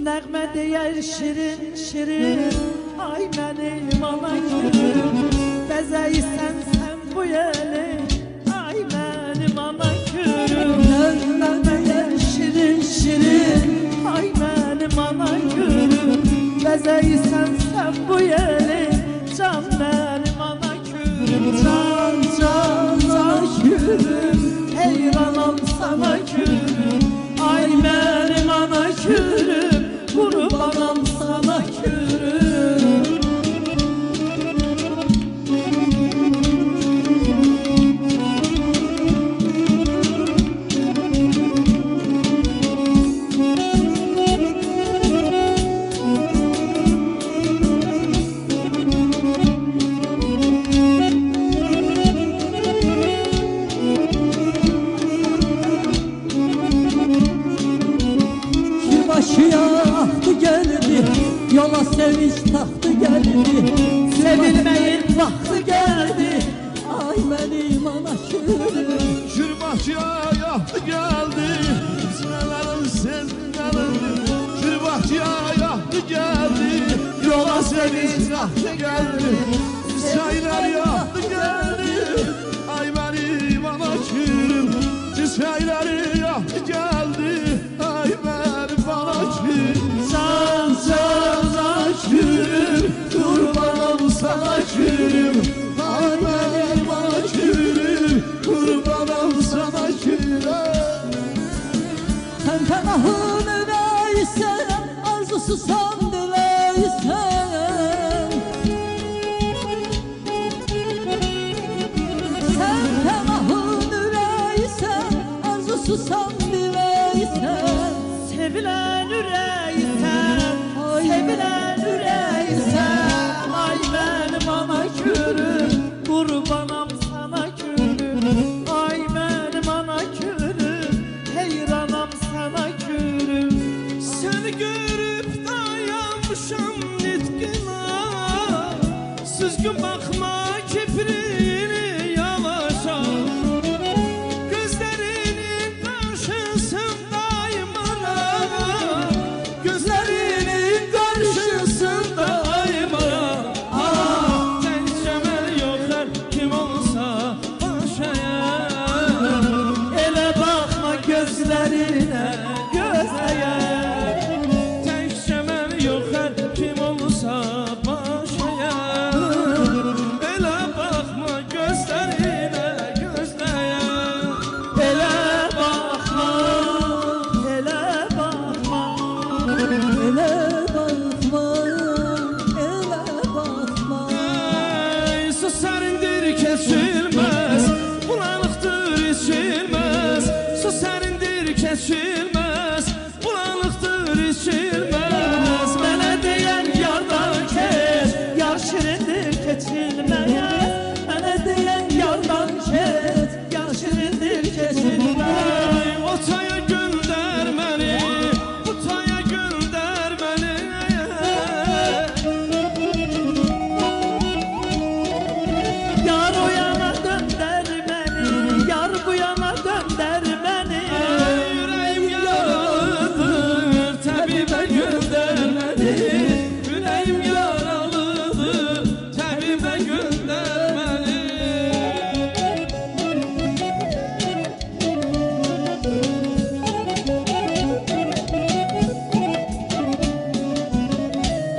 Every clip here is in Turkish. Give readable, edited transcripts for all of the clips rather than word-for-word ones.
Nəğmə deyər şirin şirin, ay mənim ana gülüm. Bəzəysən sən bu yeli, ay mənim ana gülüm. Nəğmə deyər şirin şirin, ay mənim ana gülüm. Bəzəysən sən bu yeli, can mənim ana gülüm. Can can can gülüm, heyranam sana gülüm. Ay mənim ana gülüm, qurbanam sana gülüm. Başıya ahtı geldi, yola sevinç tahtı geldi. Sevilmeyin vaxtı geldi, Ay benim ana gülüm. Şürbahçıya yahtı geldi, Sinelerim sezgilerim. Şürbahçıya yahtı geldi, yola sevinç tahtı geldi. Çaylar yahtı geldi, ay benim ana gülüm. Çaylar yahtı geldi, ay benim ana gülüm. can can can Gülüm, kurbanım sana gülüm. Ay benim ana gülüm, kurbanım sana gülüm. Sen Pənahın ürəysən, arzususan diləysən. Sen Pənahın ürəysən, arzususan diləysən. Sevilen üreysen, sevilen üreysen. Ay benim ana gülüm, kurbanam sana gülüm. Ay benim ana gülüm, heyranam sana gülüm. Seni görüp dayanmışam nitqina, süzgün bakma kipriğini yavaşa. Gözlerinin karşısındayım ana, gözlerinin karşısındayım ana. Ah, tencemel yoklar kim olsa başaya. Ele bakma gözlerine, gözeye. Tencemel yoklar kim olsa başaya. Ele bakma gözlerine, gözeye. Ele bakma, ele bakma. Ele bakma, ele bakma. Ey, su sərindir keçilməz, bulanıqdır içilməz. Su sərindir keçilməz, bulanıqdır içilməz. Mənə deyən yardan keç, yar şirindir keçilməz. Mənə deyən yardan keç, yar şirindir keçilməz. Otaya göndər məni, otaya göndər məni. Yar o yana döndər məni, yar bu yana döndər məni. Yüreğim yaralıdır, təbibə göndər məni. Yüreğim yaralıdır, təbibə göndər məni.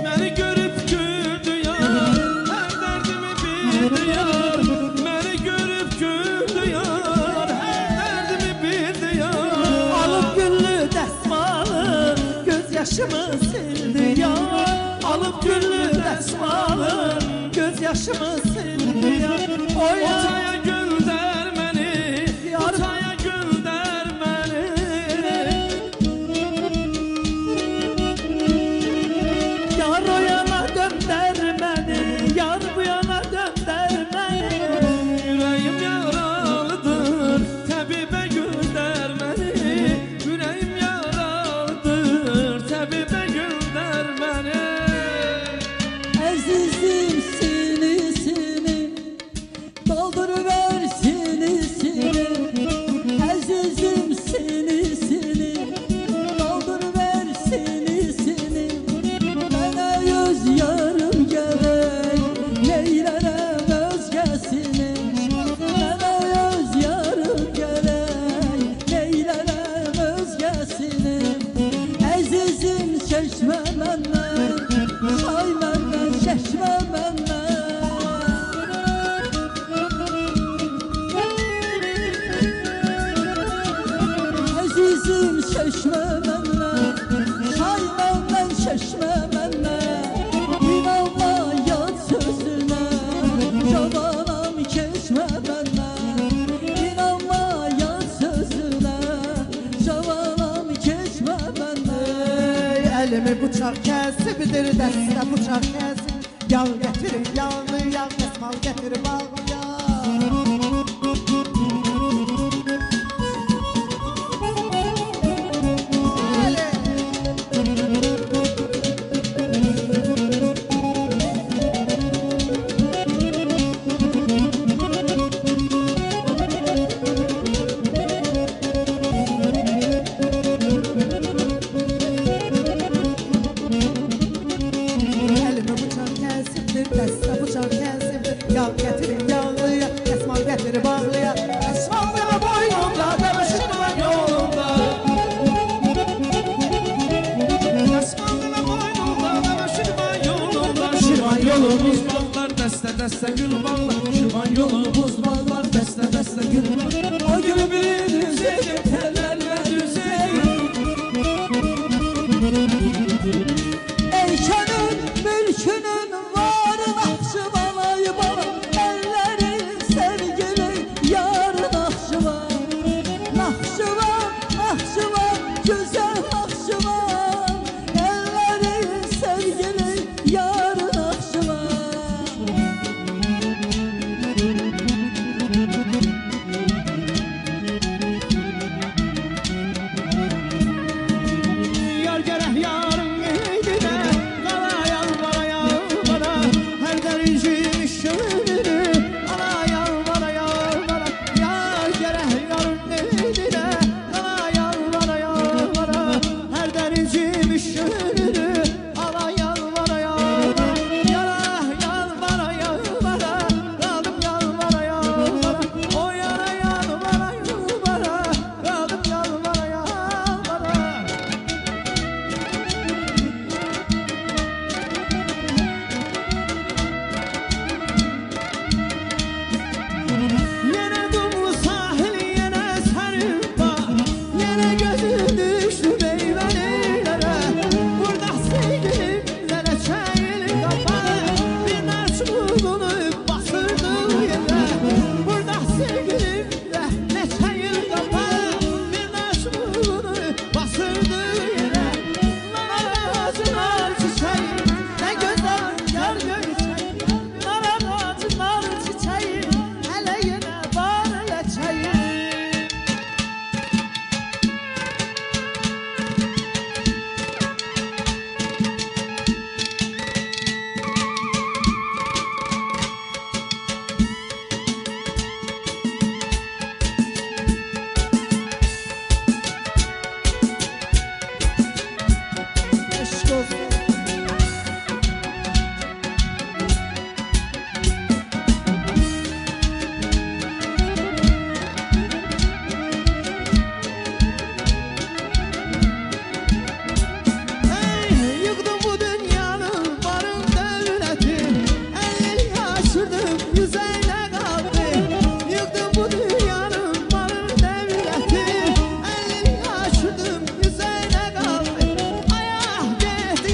Məni görüb güldü yar, hər dərdimi bildi yar. Məni görüb güldü yar, hər dərdimi bildi yar. Alıb güllü dəsmalı, göz yaşımı sildi yar. Alıb güllü dəsmalı, göz yaşımı sildi yar. Otaya göndər məni, otaya göndər məni. Yar o yana döndər məni, yar bu yana döndər məni. Yüreğim yaralıdır, təbibə göndər məni. Yüreğim yaralıdır, təbibə göndər məni. Əzizim sinisini doldur ver Elimi bıçak kəsibdir, dəstə bıçaq kəsib. Yağ gətirin, yağlı yağ, dəsmal gətirin, bağlı yağ. Dəstə bıçaq kəsibdir, yağ gətirin, yağlı yağ, dəsmal gətirin, bağlı yağ. Esmağına boynumda, demişirman yolunda. Esmağına boynumda, demişirman yolunda. Şirvan yolumuz bağlar, dəstə dəstə gül bağlar. Şirvan yolumuz bağlar, dəstə dəstə gül bağlar. O gülü bilir düzeyim, tellerle düzeyim. Erkənin, mülkünün var, Naxçıvanay bana. Əllərin sevgili yar Naxçıvan. Naxçıvan, Naxçıvan, gözəl Naxçıvan. Əllərin sevgili yar Naxçıvan. Yar gərək yarın eydinə, qala yalvara yalvara. Hər dəricim işgörürü, qala yalvara yalvara. Yar gərək yarın eydinə, qala yalvara yalvara. Hər dəricim işgörürü, qala yalvara yalvara. Yara yalvara yalvara, qaldım yalvara yalvara. O yara yalvara yalvara, qaldım yalvara yalvara. Yine dumlu sahil, yine sarı bağ. Yine gözüm düştü meyvelilere. Burada sevgilimlere çayıl kafa. Bir naç bulunu basırdı yere. Burada sevgilimle ne çayıl kafa. Bir naç bulunu basırdı yere. Nar ağacı nar çiçeği, ne güzel yar görçeği. Nar ağacı nar çiçeği, hele yine var hele çayı. Eşk olsun. Hey, yıktım bu dünyanın varın devleti. 50 yaşırdım yüzeyle kaldı. Yıktım bu dünyanın varın devleti. 50 yaşırdım yüzeyle kaldı. Ayah gitti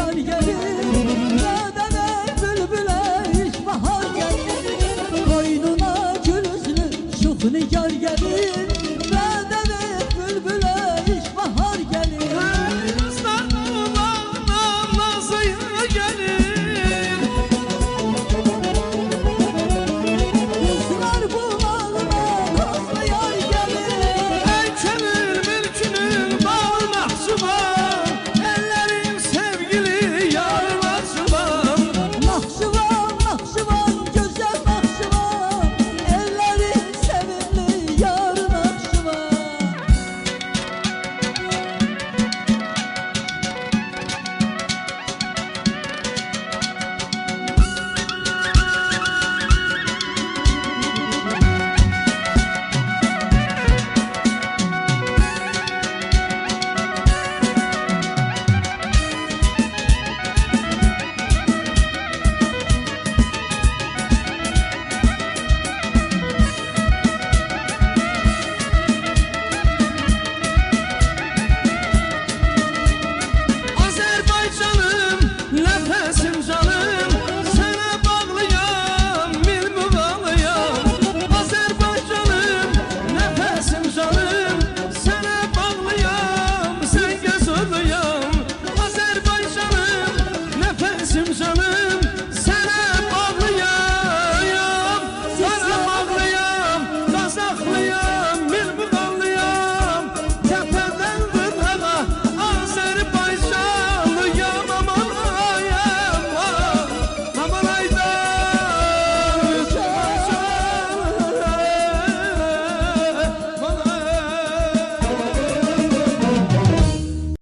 yar gelir